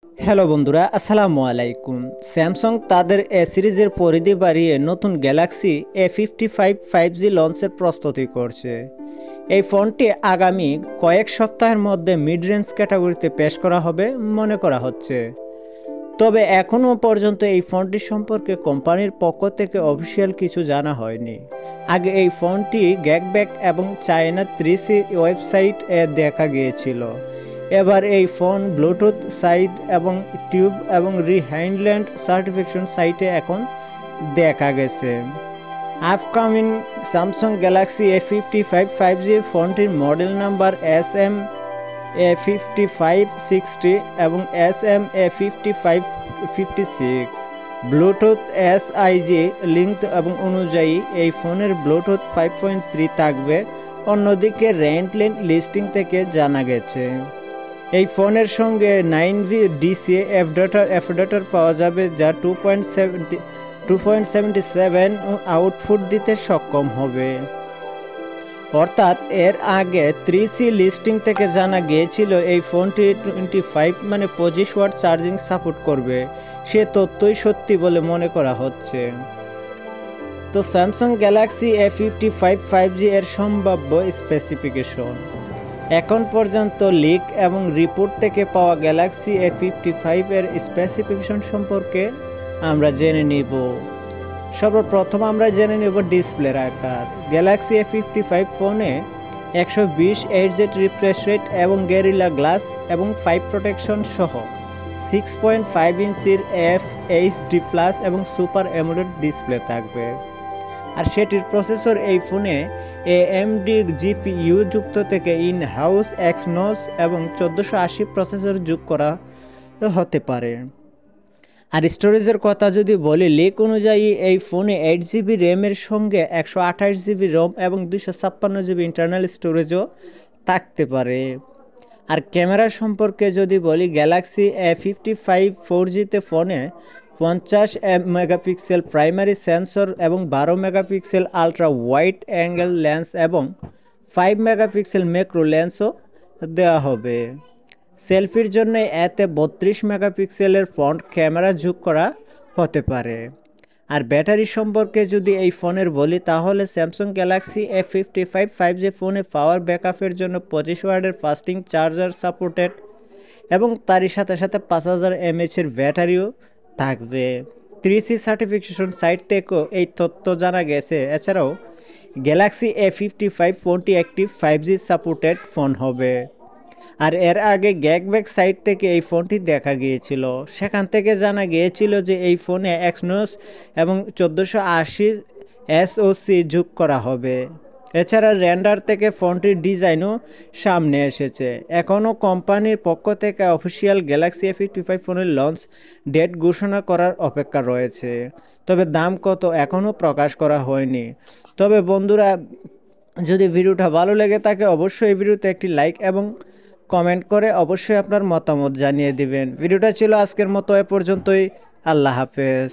Hello বন্ধুরা, আসসালামু আলাইকুম। স্যামসাং তাদের এ সিরিজের পরিধি বাড়িয়ে নতুন গ্যালাক্সি A55 5G লঞ্চের প্রস্তুতি করছে। এই ফোনটি আগামী কয়েক সপ্তাহের মধ্যে মিড রেঞ্জ ক্যাটাগরিতে পেশ করা হবে মনে করা হচ্ছে। তবে এখনও পর্যন্ত এই ফোনটি সম্পর্কে কোম্পানির পক্ষ থেকে অফিসিয়াল কিছু জানা হয়নি। আগে এই ফোনটি গ্যাকব্যাক এবং চায়না 3C ওয়েবসাইট এ দেখা গিয়েছিল। এবার এই ফোন ব্লুটুথ সাইট এবং টিউব এবং রিহাইন্ডল্যান্ড সার্টিফিকেশন সাইটে এখন দেখা গেছে। Upcoming Samsung Galaxy A55 5G ফোনটির মডেল নাম্বার SM A5560 এবং SM A5556। Bluetooth SIG link এবং অনুযায়ী এই ফোনের ব্লুটুথ 5.3 থাকবে। অন্যদিকে রেন্টলেন লিস্টিং থেকে জানা গেছে এই ফোনের সঙ্গে 9V ডিসি অ্যাডাপ্টার পাওয়া যাবে, যা 2.77 আউটপুট দিতে সক্ষম হবে। অর্থাৎ এর আগে 3C লিস্টিং থেকে জানা গিয়েছিল এই ফোনটি 25 ওয়াট চার্জিং সাপোর্ট করবে। সে তথ্যই সত্যি বলে মনে করা হচ্ছে। তো স্যামসাং গ্যালাক্সি A55 5G এর সম্ভাব্য স্পেসিফিকেশন এখন পর্যন্ত লিক এবং রিপোর্ট থেকে পাওয়া গ্যালাক্সি A55 এর স্পেসিফিকেশন সম্পর্কে আমরা জেনে নিব। সর্বপ্রথম আমরা জেনে নেব ডিসপ্লের আকার। গ্যালাক্সি A55 ফোনে 120 Hz রিফ্রেশ রেট এবং গেরিলা গ্লাস এবং 5 প্রোটেকশন সহ 6.5 ইঞ্চির FHD+ এবং সুপার অ্যামোলেড ডিসপ্লে থাকবে। আর সেটির প্রসেসর এই ফোনে AMD GPU যুক্ত থেকে ইন হাউস এক্সনোস এবং 1480 প্রসেসর যোগ করা হতে পারে। আর স্টোরেজের কথা যদি বলি, লিক অনুযায়ী এই ফোনে 8GB র্যামের সঙ্গে 128GB রম এবং 256GB ইন্টারনাল স্টোরেজও থাকতে পারে। আর ক্যামেরা সম্পর্কে যদি বলি, গ্যালাক্সি A55 4Gতে ফোনে 50 মেগাপিক্সেল প্রাইমারি সেন্সর এবং 12 megapixel ultra wide angle lens এবং 5 মেগাপিক্সেল ম্যাক্রো লেন্সও দেওয়া হবে। সেলফির জন্য এতে 32 মেগাপিক্সেলের ফ্রন্ট ক্যামেরা যোগ করা হতে পারে। আর ব্যাটারি সম্পর্কে যদি এই ফোনের বলি, তাহলে স্যামসাং গ্যালাক্সি A55 5G ফোনে পাওয়ার ব্যাকআপের জন্য 25 ওয়াটের ফাস্টিং চার্জার সাপোর্টেড এবং তারই সাথে সাথে 5000 mAh এর ব্যাটারিও থাকবে। 3C সার্টিফিকেশন সাইট থেকেও এই তথ্য জানা গেছে। এছাড়াও গ্যালাক্সি A55 ফোনটি একটি 5G সাপোর্টেড ফোন হবে। আর এর আগে গ্যাকব্যাক সাইট থেকে এই ফোনটি দেখা গিয়েছিল। সেখান থেকে জানা গিয়েছিল যে এই ফোনে এক্সনোস এবং 1480 SoC যোগ করা হবে। এছাড়া রেন্ডার থেকে ফোনটির ডিজাইনও সামনে এসেছে। এখনও কোম্পানির পক্ষ থেকে অফিসিয়াল গ্যালাক্সি A55 ফোনের লঞ্চ ডেট ঘোষণা করার অপেক্ষা রয়েছে। তবে দাম কত এখনও প্রকাশ করা হয়নি। তবে বন্ধুরা, যদি ভিডিওটা ভালো লেগে থাকে অবশ্যই এই ভিডিওতে একটি লাইক এবং কমেন্ট করে অবশ্যই আপনার মতামত জানিয়ে দিবেন। ভিডিওটা ছিল আজকের মতো এ পর্যন্তই। আল্লাহ হাফেজ।